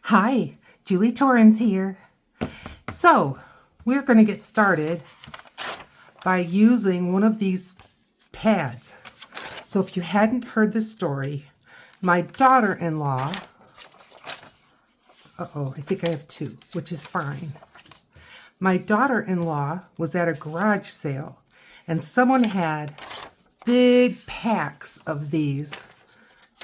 Hi, Julie Torrens here. So, we're going to get started by using one of these pads. So if you hadn't heard the story, my daughter-in-law, I think I have two, which is fine. My daughter-in-law was at a garage sale, and someone had big packs of these,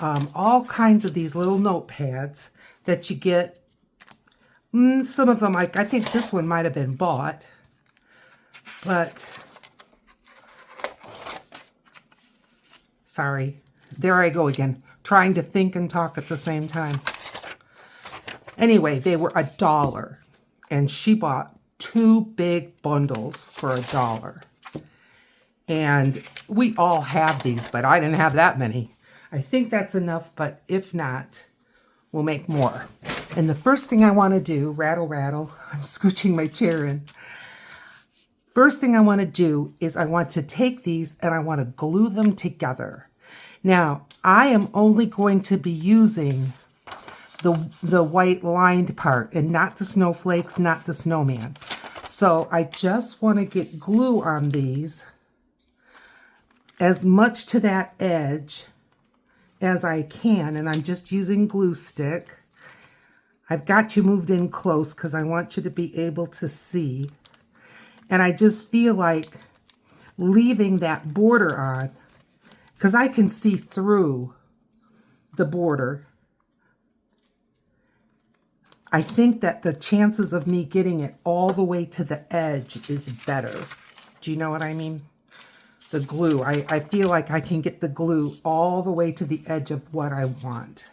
all kinds of these little notepads that you get. Some of them, I think this one might have been bought, but sorry, there I go again, trying to think and talk at the same time. Anyway, they were $1, and she bought 2 big bundles for $1. And we all have these, but I didn't have that many. I think that's enough, but if not, we'll make more. And the first thing I want to do, rattle, rattle, I'm scooching my chair in. First thing I want to do is I want to take these and I want to glue them together. Now, I am only going to be using the white lined part and not the snowflakes, not the snowman. So I just want to get glue on these as much to that edge as I can, and I'm just using glue stick. I've got you moved in close because I want you to be able to see. And I just feel like leaving that border on, because I can see through the border. I think that the chances of me getting it all the way to the edge is better. Do you know what I mean? The glue. I feel like I can get the glue all the way to the edge of what I want.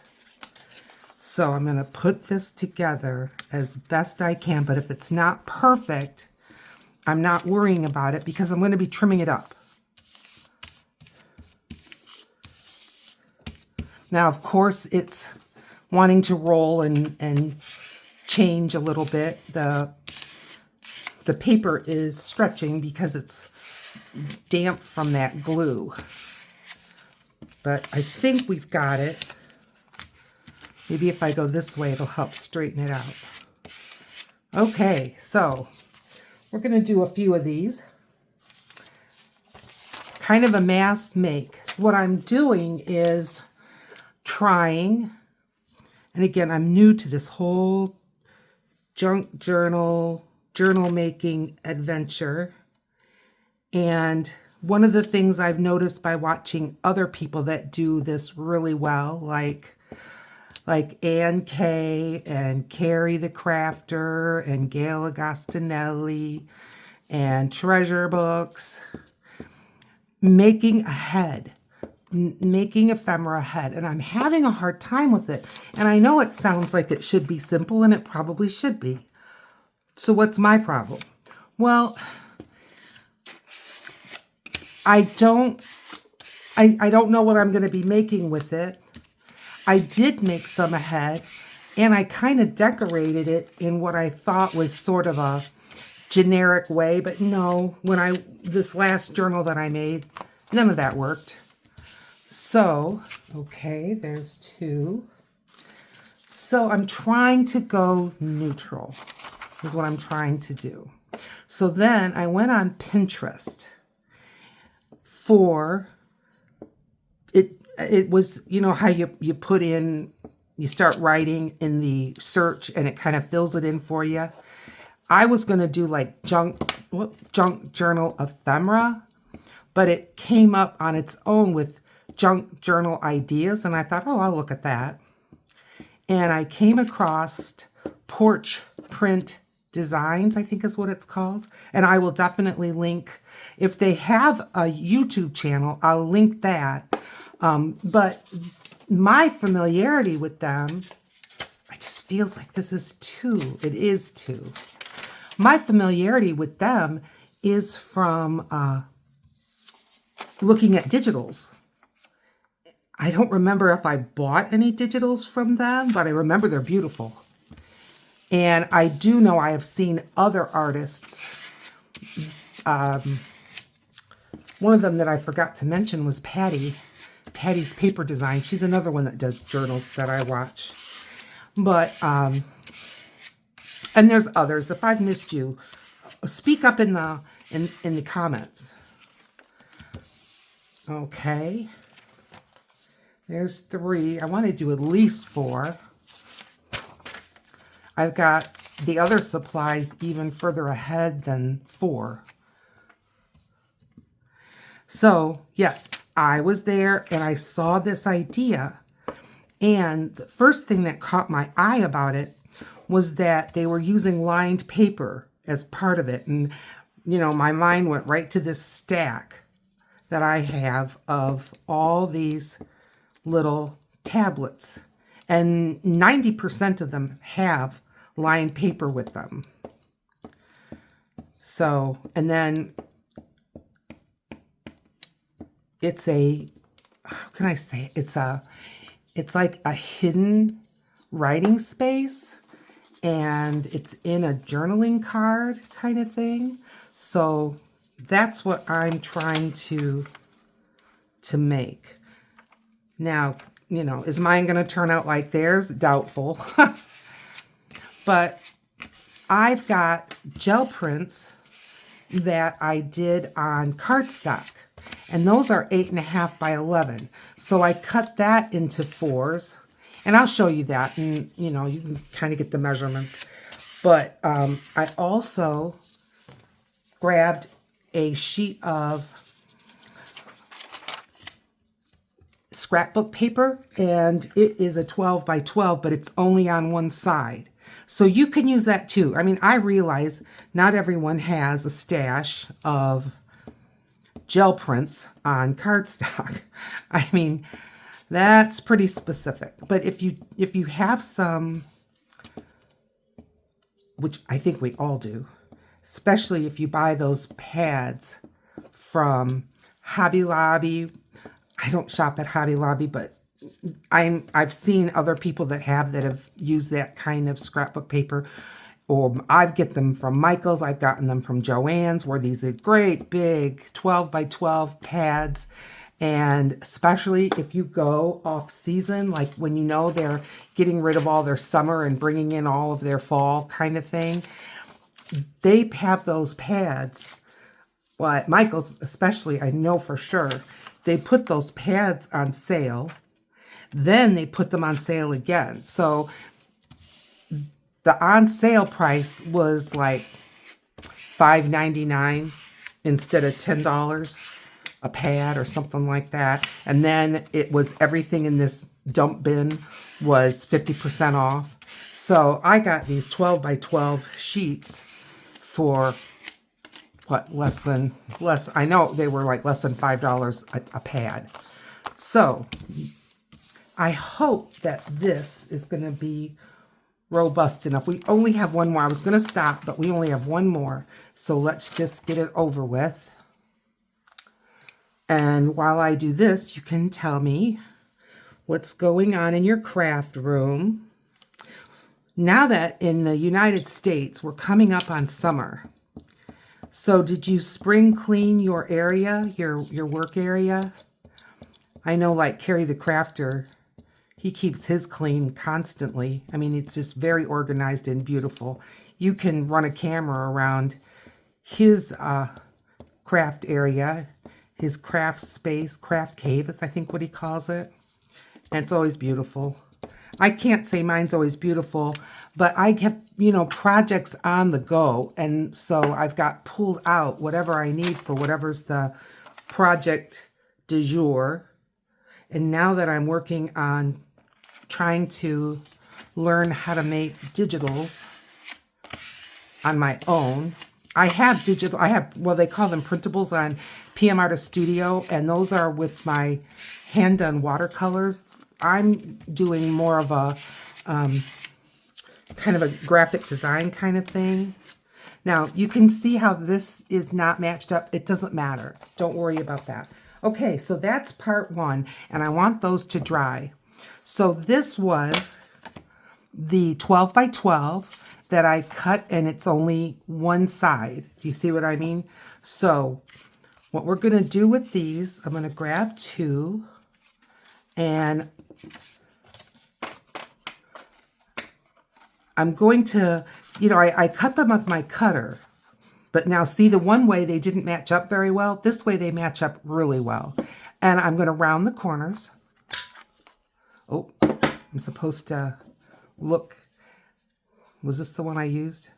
So I'm going to put this together as best I can, but if it's not perfect, I'm not worrying about it because I'm going to be trimming it up. Now, of course, it's wanting to roll and change a little bit. The paper is stretching because it's damp from that glue. But I think we've got it. Maybe if I go this way, it'll help straighten it out. Okay, so we're going to do a few of these. Kind of a mass make. What I'm doing is trying, and again, I'm new to this whole junk journal making adventure. And one of the things I've noticed by watching other people that do this really well, like Ann Kay and Carrie the Crafter and Gail Agostinelli and Treasure Books, making a head, making ephemera head. And I'm having a hard time with it. And I know it sounds like it should be simple, and it probably should be. So what's my problem? Well, I don't know what I'm going to be making with it. I did make some ahead, and I kind of decorated it in what I thought was sort of a generic way, but no, this last journal that I made, none of that worked. So, okay, there's 2. So I'm trying to go neutral, is what I'm trying to do. So then I went on Pinterest for it. It was, you know how you put in, you start writing in the search and it kind of fills it in for you. I was going to do like junk journal ephemera, but it came up on its own with junk journal ideas, and I thought, oh, I'll look at that. And I came across Porch print designs, I think is what it's called. And I will definitely link, if they have a YouTube channel, I'll link that. But my familiarity with them, it just feels like this is too. It is too. My familiarity with them is from looking at digitals. I don't remember if I bought any digitals from them, but I remember they're beautiful. And I do know I have seen other artists. One of them that I forgot to mention was Patty's Paper Design. She's another one that does journals that I watch. But, and there's others. If I've missed you, speak up in the comments. Okay. There's 3. I want to do at least 4. I've got the other supplies even further ahead than 4. So, yes, I was there and I saw this idea. And the first thing that caught my eye about it was that they were using lined paper as part of it. And, you know, my mind went right to this stack that I have of all these little tablets. And 90% of them have lined paper with them. So, and then it's a, how can I say it? It's like a hidden writing space, and it's in a journaling card kind of thing. So that's what I'm trying to make. Now, you know, is mine going to turn out like theirs? Doubtful. But I've got gel prints that I did on cardstock. And those are 8.5 by 11. So I cut that into 4s. And I'll show you that. And, you know, you can kind of get the measurements. But I also grabbed a sheet of scrapbook paper. And it is a 12 by 12, but it's only on one side. So you can use that too. I mean, I realize not everyone has a stash of gel prints on cardstock. I mean, that's pretty specific. But if you have some, which I think we all do, especially if you buy those pads from Hobby Lobby. I don't shop at Hobby Lobby, but I've seen other people that have used that kind of scrapbook paper. Or I get them from Michael's. I've gotten them from Joann's, where these are great big 12 by 12 pads. And especially if you go off season, like when you know they're getting rid of all their summer and bringing in all of their fall kind of thing, they have those pads. Well, at Michael's especially, I know for sure, they put those pads on sale. Then they put them on sale again. So the on sale price was like $5.99 instead of $10 a pad or something like that. And then it was everything in this dump bin was 50% off. So I got these 12 by 12 sheets for what, I know they were like less than $5 a pad. So I hope that this is going to be robust enough. We only have one more. I was going to stop, but we only have one more. So let's just get it over with. And while I do this, you can tell me what's going on in your craft room. Now that in the United States, we're coming up on summer. So did you spring clean your area, your work area? I know like Carrie the Crafter, he keeps his clean constantly. I mean, it's just very organized and beautiful. You can run a camera around his craft area, his craft space, craft cave is I think what he calls it. And it's always beautiful. I can't say mine's always beautiful, but I have, you know, projects on the go. And so I've got pulled out whatever I need for whatever's the project du jour. And now that I'm working on trying to learn how to make digitals on my own, I have well, they call them printables on PM Artist Studio, and those are with my hand-done watercolors. I'm doing more of a kind of a graphic design kind of thing. Now, you can see how this is not matched up. It doesn't matter. Don't worry about that. Okay, so that's part 1, and I want those to dry. So this was the 12 by 12 that I cut, and it's only one side. Do you see what I mean? So what we're going to do with these, I'm going to grab 2, and I'm going to, I cut them with my cutter. But now see, the one way they didn't match up very well. This way they match up really well. And I'm going to round the corners. Oh, I'm supposed to look. Was this the one I used?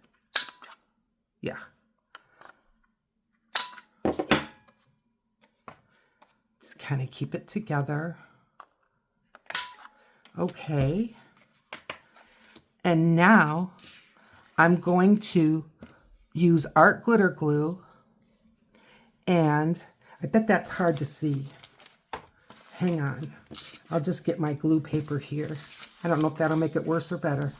Yeah. Just kind of keep it together. Okay. And now I'm going to use art glitter glue, and I bet that's hard to see. Hang on. I'll just get my glue paper here. I don't know if that'll make it worse or better.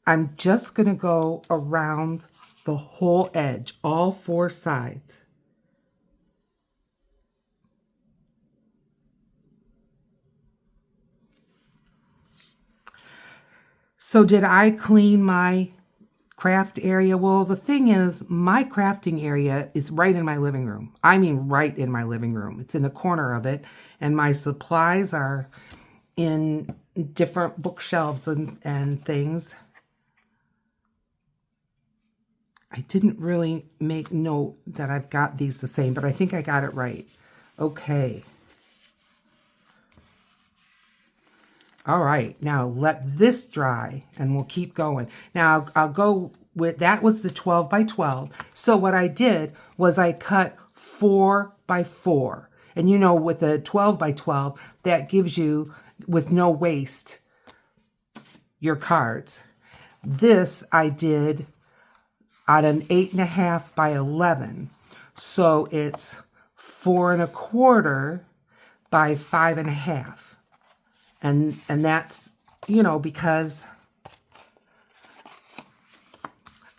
I'm just going to go around the whole edge, all four sides. So did I clean my craft area? Well, the thing is, my crafting area is right in my living room. I mean, right in my living room. It's in the corner of it, and my supplies are in different bookshelves and things. I didn't really make note that I've got these the same, but I think I got it right. Okay. All right, now let this dry and we'll keep going. Now I'll go with, that was the 12 by 12. So what I did was I cut 4 by 4. And with a 12 by 12, that gives you, with no waste, your cards. This I did on an 8.5 by 11. So it's 4 1/4 by 5.5. And that's, because,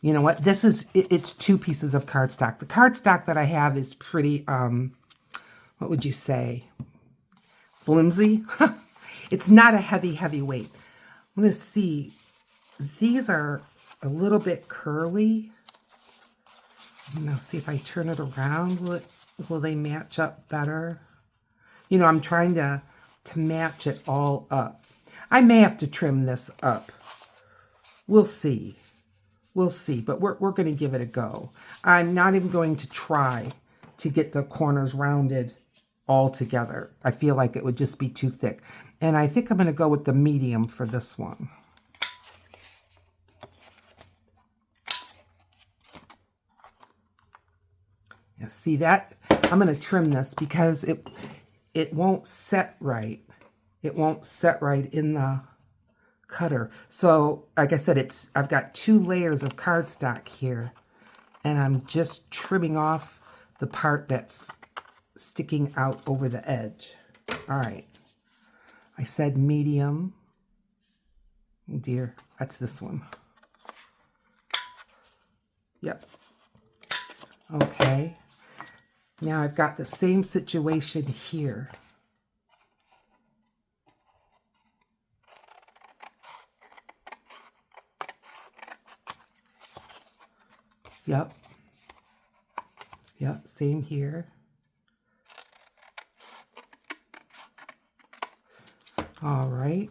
you know what, this is, it's 2 pieces of cardstock. The cardstock that I have is pretty, what would you say, flimsy? It's not a heavy weight. I'm going to see, these are a little bit curly. Now see if I turn it around, will they match up better? I'm trying to match it all up. I may have to trim this up. We'll see. We'll see, but we're going to give it a go. I'm not even going to try to get the corners rounded all together. I feel like it would just be too thick. And I think I'm going to go with the medium for this one. Yeah, see that? I'm going to trim this because it won't set right. It won't set right in the cutter. So, like I said, I've got 2 layers of cardstock here, and I'm just trimming off the part that's sticking out over the edge. All right. I said medium. Oh dear, that's this one. Yep. Okay. Now I've got the same situation here. Yep. Yep, same here. All right.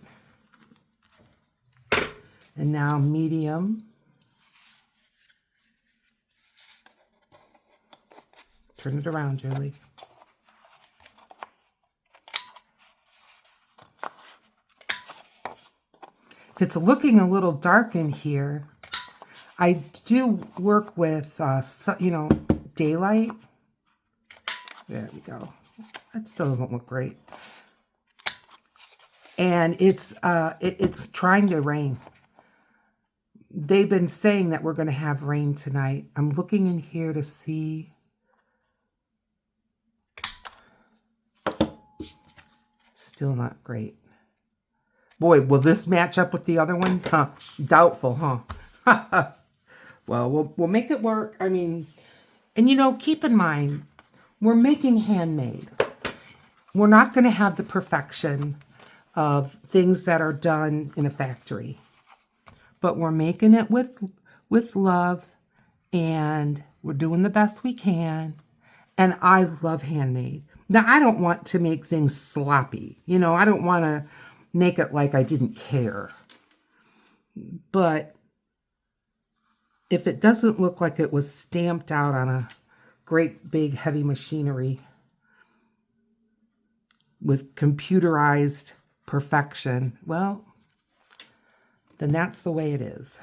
And now medium. Turn it around, Julie. If it's looking a little dark in here, I do work with, daylight. There we go. That still doesn't look great. And it's trying to rain. They've been saying that we're going to have rain tonight. I'm looking in here to see. Still not great. Boy, will this match up with the other one? Huh. Doubtful, huh? Well, we'll make it work. I mean, and keep in mind, we're making handmade. We're not going to have the perfection of things that are done in a factory. But we're making it with love, and we're doing the best we can. And I love handmade. Now, I don't want to make things sloppy. I don't want to make it like I didn't care. But if it doesn't look like it was stamped out on a great big heavy machinery with computerized perfection, well, then that's the way it is.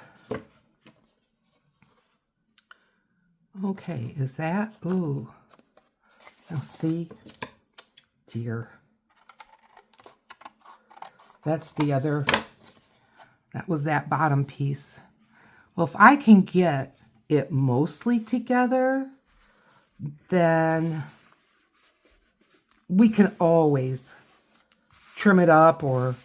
Okay, is that? Ooh. Now see? Dear. That's the other. That was that bottom piece. Well, if I can get it mostly together, then we can always trim it up or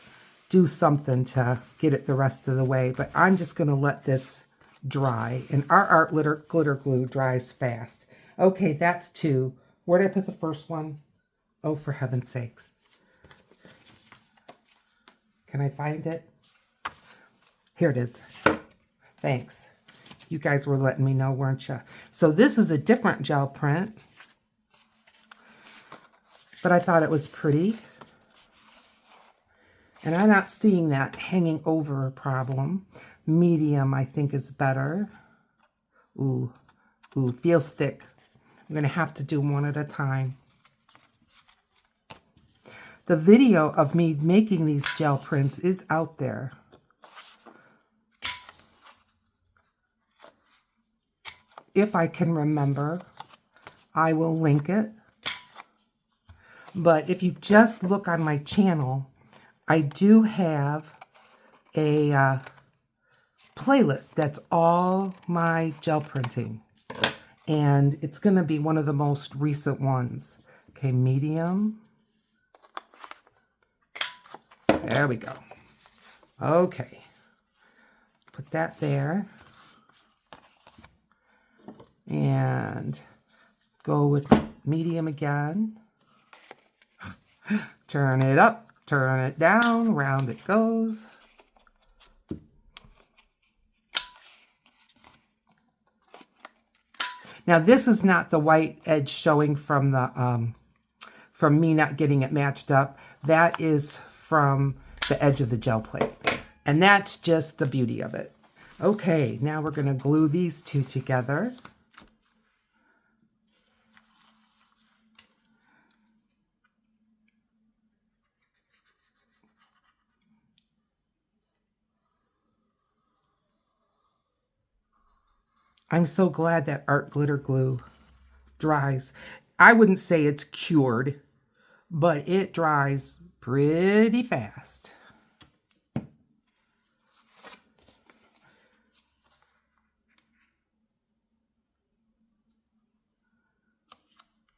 do something to get it the rest of the way. But I'm just going to let this dry. And our art glitter glue dries fast. Okay, that's 2. Where did I put the first one? Oh, for heaven's sakes. Can I find it? Here it is. Thanks. You guys were letting me know, weren't you? So this is a different gel print. But I thought it was pretty. And I'm not seeing that hanging over problem. Medium, I think, is better. Ooh, feels thick. I'm going to have to do one at a time. The video of me making these gel prints is out there. If I can remember, I will link it. But if you just look on my channel, I do have a playlist that's all my gel printing. And it's going to be one of the most recent ones. Okay, medium. There we go. Okay. Put that there. And go with medium again. Turn it up, turn it down, round it goes. Now this is not the white edge showing from the from me not getting it matched up. That is from the edge of the gel plate. And that's just the beauty of it. Okay, now we're going to glue these two together. I'm so glad that art glitter glue dries. I wouldn't say it's cured, but it dries pretty fast.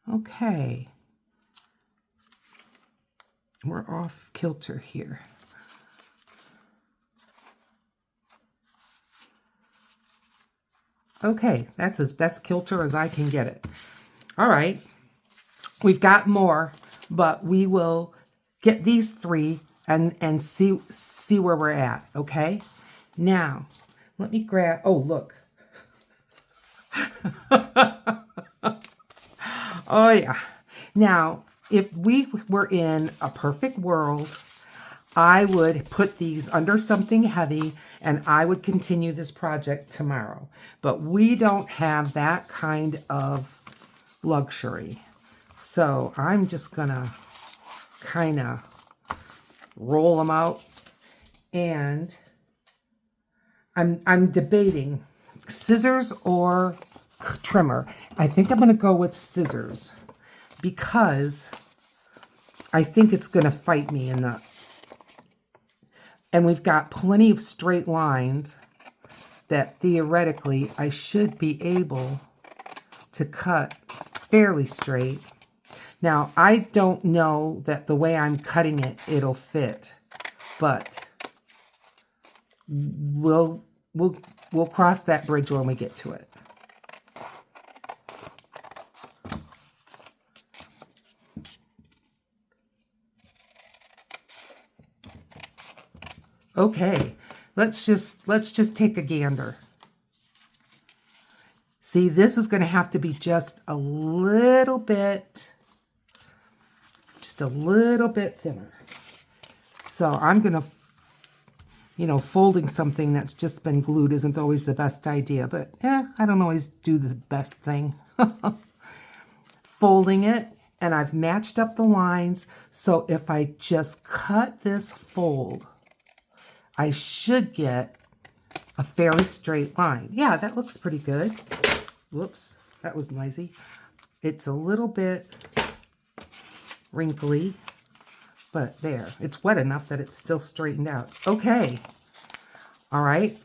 Okay. We're off kilter here. Okay, that's as best kilter as I can get it. All right, we've got more, but we will get these 3 and see where we're at, okay? Now, let me grab, oh, look. Oh, yeah. Now, if we were in a perfect world, I would put these under something heavy and I would continue this project tomorrow. But we don't have that kind of luxury. So I'm just gonna kind of roll them out. And I'm debating scissors or trimmer. I think I'm gonna go with scissors because I think it's gonna fight me in the... And we've got plenty of straight lines that theoretically I should be able to cut fairly straight. Now, I don't know that the way I'm cutting it, it'll fit, but we'll cross that bridge when we get to it. Okay, let's just take a gander. See, this is going to have to be just a little bit thinner. So I'm going to You know, folding something that's just been glued isn't always the best idea, but I don't always do the best thing. Folding it, and I've matched up the lines, so if I just cut this fold, I should get a fairly straight line. Yeah, that looks pretty good. Whoops, that was noisy. It's a little bit wrinkly, but there, it's wet enough that it's still straightened out. Okay, all right.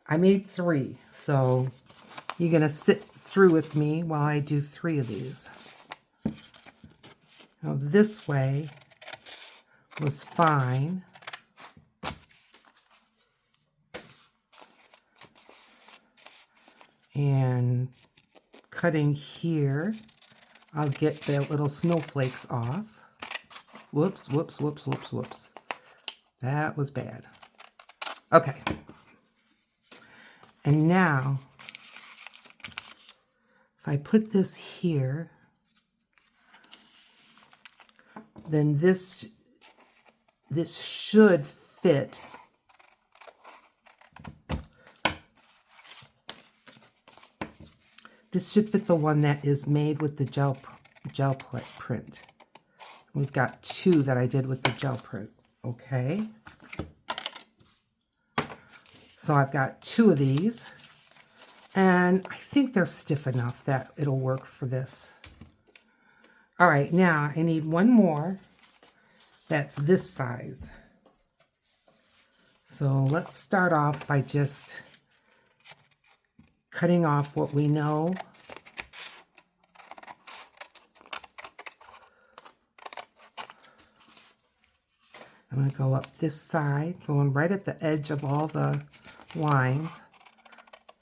I made 3, so you're gonna sit through with me while I do 3 of these. Now this way was fine. And cutting here, I'll get the little snowflakes off. Whoops, whoops, whoops, whoops, whoops. That was bad. Okay. And now, if I put this here, then this should fit the one that is made with the gel print. We've got 2 that I did with the gel print. Okay. So I've got 2 of these, and I think they're stiff enough that it'll work for this. All right, now I need one more that's this size. So let's start off by just cutting off what we know. I'm going to go up this side, going right at the edge of all the lines.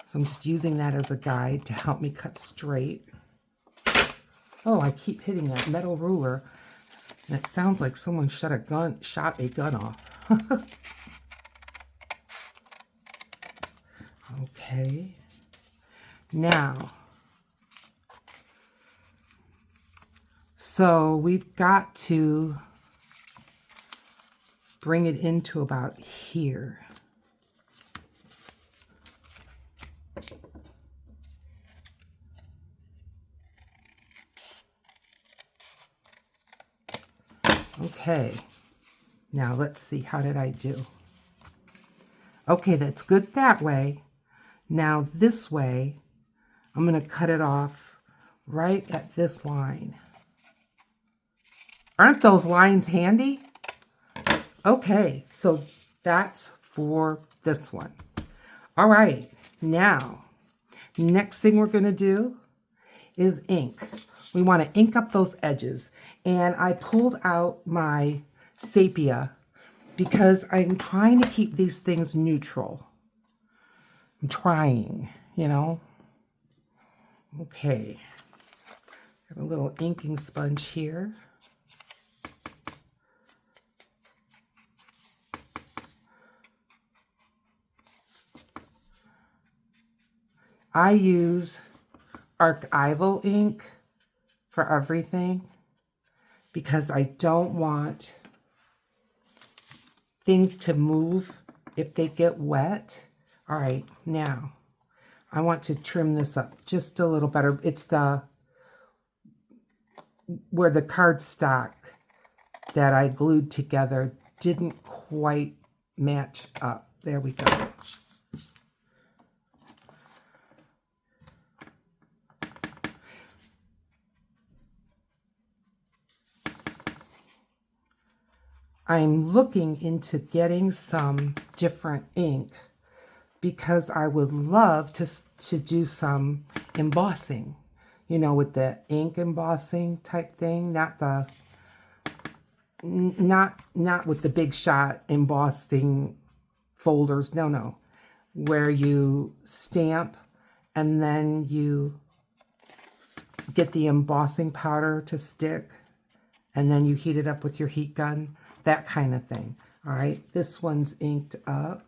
So I'm just using that as a guide to help me cut straight. Oh, I keep hitting that metal ruler. And it sounds like someone shot a gun off. Okay. Now, so we've got to bring it into about here. Okay, now let's see, how did I do? Okay, that's good that way. Now this way, I'm going to cut it off right at this line. Aren't those lines handy? Okay, so that's for this one. All right, now, next thing we're going to do is ink. We want to ink up those edges. And I pulled out my sepia because I'm trying to keep these things neutral. I'm trying, you know. Okay, got a little inking sponge here. I use archival ink for everything because I don't want things to move if they get wet. All right, now I want to trim this up just a little better. It's where the cardstock that I glued together didn't quite match up. There we go. I'm looking into getting some different ink because I would love to do some embossing, you know, with the ink embossing type thing, not with the big shot embossing folders. No, where you stamp and then you get the embossing powder to stick and then you heat it up with your heat gun. That kind of thing. All right, this one's inked up.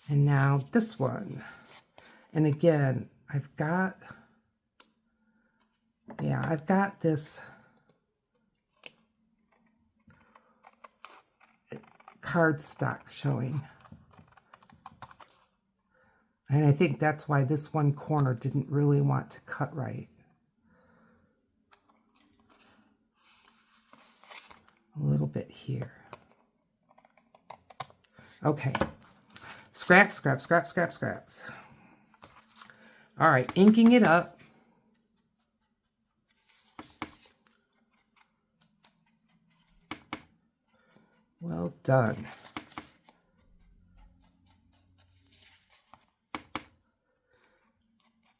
And now this one. And again, I've got this cardstock showing. And I think that's why this one corner didn't really want to cut right. A little bit here. Okay. Scrap, scrap, scrap, scrap, scraps. All right, inking it up. Well done.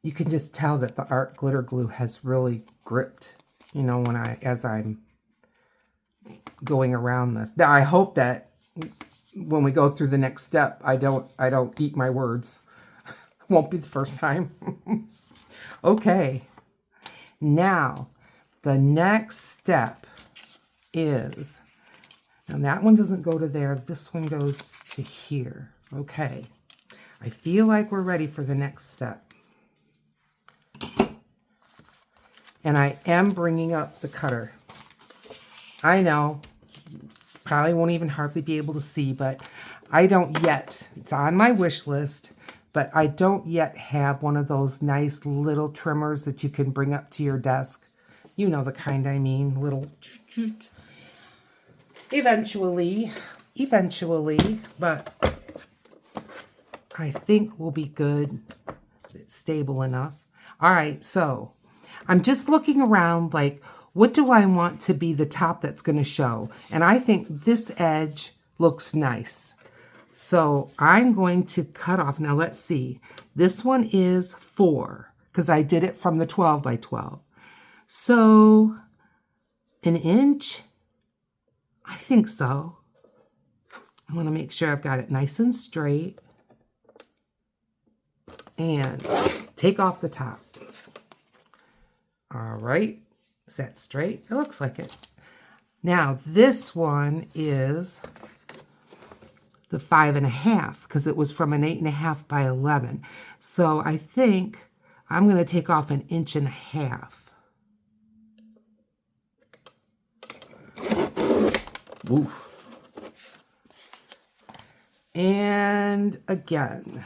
You can just tell that the art glitter glue has really gripped, you know, as I'm going around this. Now, I hope that when we go through the next step, I don't eat my words. Won't be the first time. Okay. Now, the next step is, now that one doesn't go to there. This one goes to here. Okay. I feel like we're ready for the next step. And I am bringing up the cutter. I know, probably won't even hardly be able to see, but I don't yet. It's on my wish list, but I don't yet have one of those nice little trimmers that you can bring up to your desk. You know the kind I mean, little. Eventually, but I think we'll be good. It's stable enough. All right, so I'm just looking around like, what do I want to be the top that's going to show? And I think this edge looks nice. So I'm going to cut off. Now let's see. This one is 4 because I did it from the 12 by 12. So an inch? I think so. I want to make sure I've got it nice and straight. And take off the top. All right. Is that straight? It looks like it. Now, this one is the 5.5 because it was from an 8.5 by 11. So I think I'm going to take off an 1.5 inches. Ooh. And again,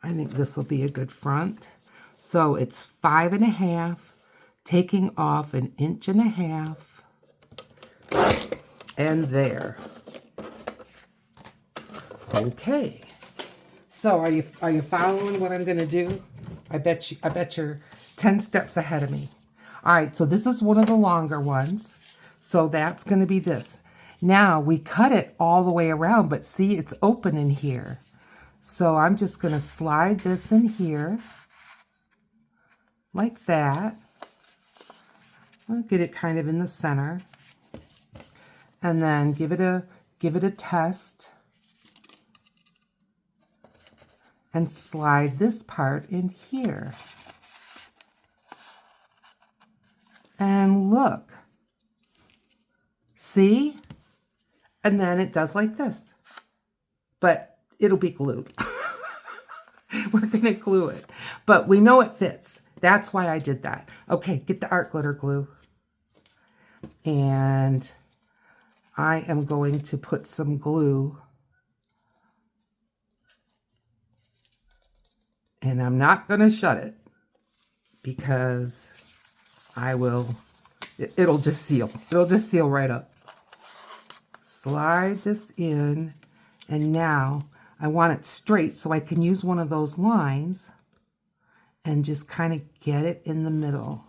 I think this will be a good front. So it's 5.5, taking off an 1.5 inches, and there. Okay. So are you following what I'm going to do? I bet you're 10 steps ahead of me. All right, so this is one of the longer ones. So that's going to be this. Now we cut it all the way around, but see, it's open in here. So I'm just going to slide this in here like that. I'll get it kind of in the center. And then give it a test. And slide this part in here. And look. See? And then it does like this. But it'll be glued. We're going to glue it. But we know it fits. That's why I did that. Okay, get the art glitter glue. And I am going to put some glue. And I'm not going to shut it because it'll just seal. It'll just seal right up. Slide this in, and now I want it straight so I can use one of those lines and just kind of get it in the middle.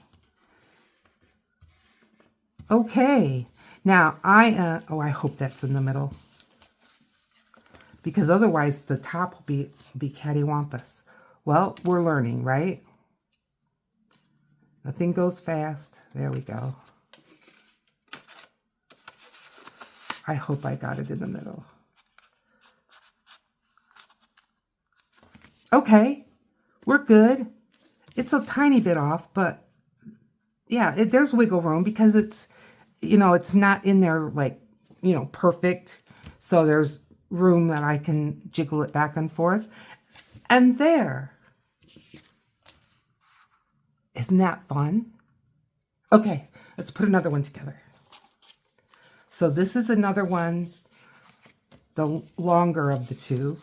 Okay, now I hope that's in the middle because otherwise the top will be cattywampus. Well, we're learning, right? Nothing goes fast. There we go. I hope I got it in the middle. Okay, we're good. It's a tiny bit off, but yeah, there's wiggle room because it's, it's not in there like, perfect. So there's room that I can jiggle it back and forth. And there. Isn't that fun? Okay, let's put another one together. So this is another one, the longer of the two.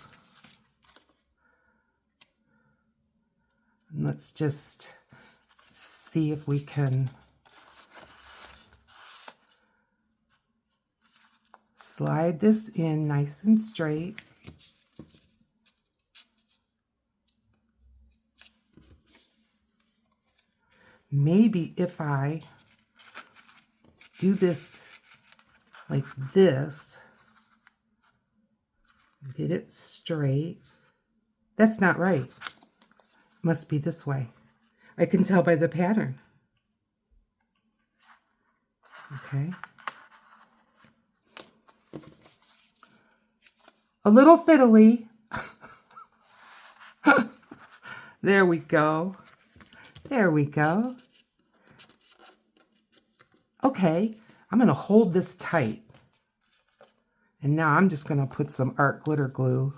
And let's just see if we can slide this in nice and straight. Maybe if I do this like this, get it straight. That's not right. Must be this way. I can tell by the pattern. Okay. A little fiddly. There we go. There we go. Okay, I'm going to hold this tight. And now I'm just going to put some art glitter glue.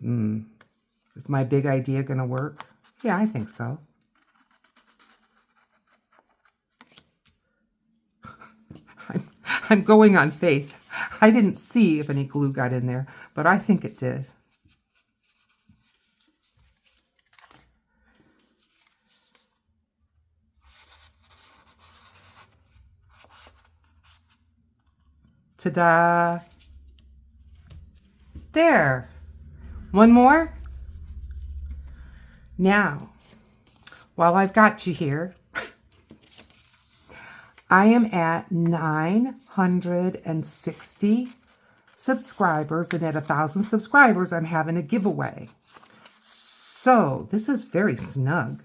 Is my big idea going to work? Yeah, I think so. I'm going on faith. I didn't see if any glue got in there, but I think it did. Ta-da! There. One more. Now, while I've got you here, I am at 960 subscribers, and at 1,000 subscribers, I'm having a giveaway. So this is very snug.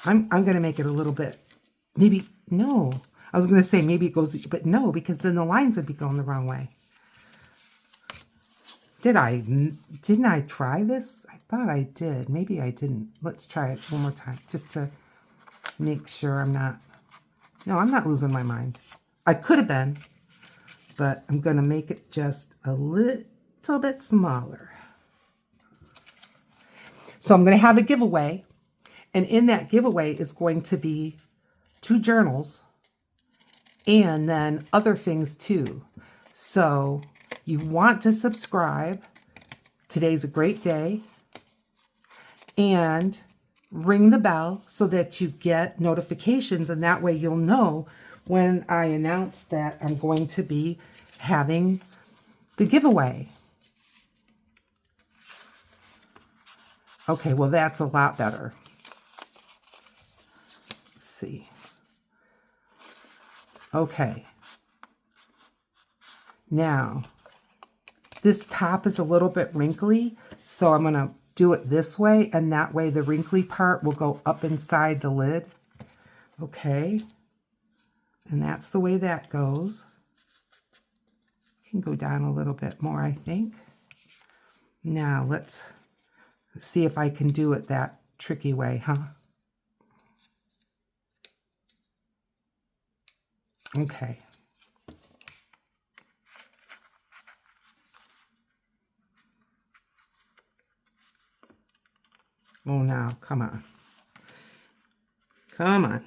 I'm going to make it a little bit, maybe, no. I was going to say maybe it goes, but no, because then the lines would be going the wrong way. Didn't I try this? I thought I did. Maybe I didn't. Let's try it one more time, just to make sure I'm not losing my mind. I could have been, but I'm going to make it just a little bit smaller. So I'm going to have a giveaway, and in that giveaway is going to be 2 journals and then other things too. So you want to subscribe. Today's a great day. And ring the bell so that you get notifications, and that way you'll know when I announce that I'm going to be having the giveaway. Okay, well, that's a lot better. Let's see. Okay. Now, this top is a little bit wrinkly, so I'm going to do it this way, and that way the wrinkly part will go up inside the lid. Okay. And that's the way that goes. Can go down a little bit more, I think. Now, let's see if I can do it that tricky way, huh? Okay. Oh, now, come on. Come on.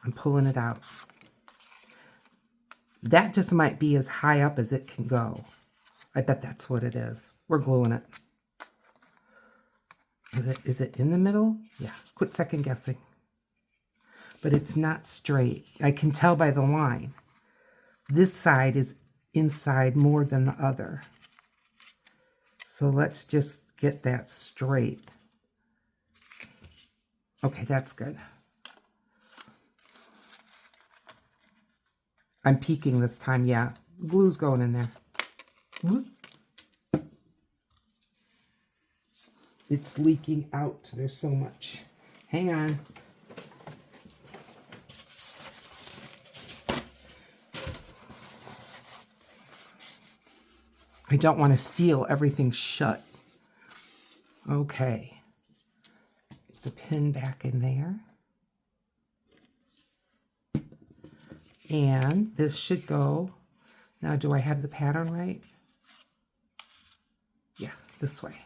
I'm pulling it out. That just might be as high up as it can go. I bet that's what it is. We're gluing it. Is it in the middle? Yeah, quit second guessing. But it's not straight. I can tell by the line. This side is inside more than the other. So let's just get that straight. Okay, that's good. I'm peeking this time, yeah. Glue's going in there. Whoop. It's leaking out. There's so much. Hang on. I don't want to seal everything shut. Okay. Get the pin back in there. And this should go. Now, do I have the pattern right? Yeah, this way.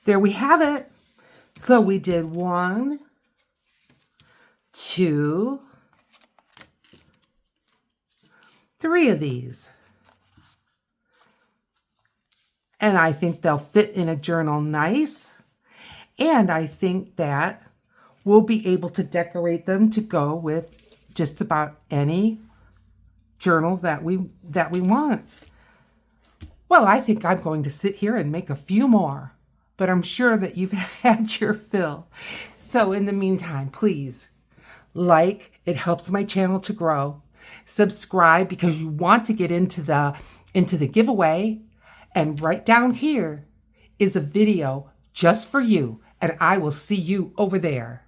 there we have it. So we did 1, 2, 3 of these. And I think they'll fit in a journal nice. And I think that we'll be able to decorate them to go with just about any journal that we want. Well, I think I'm going to sit here and make a few more, but I'm sure that you've had your fill. So in the meantime, please like, it helps my channel to grow. Subscribe because you want to get into the giveaway. And right down here is a video just for you, and I will see you over there.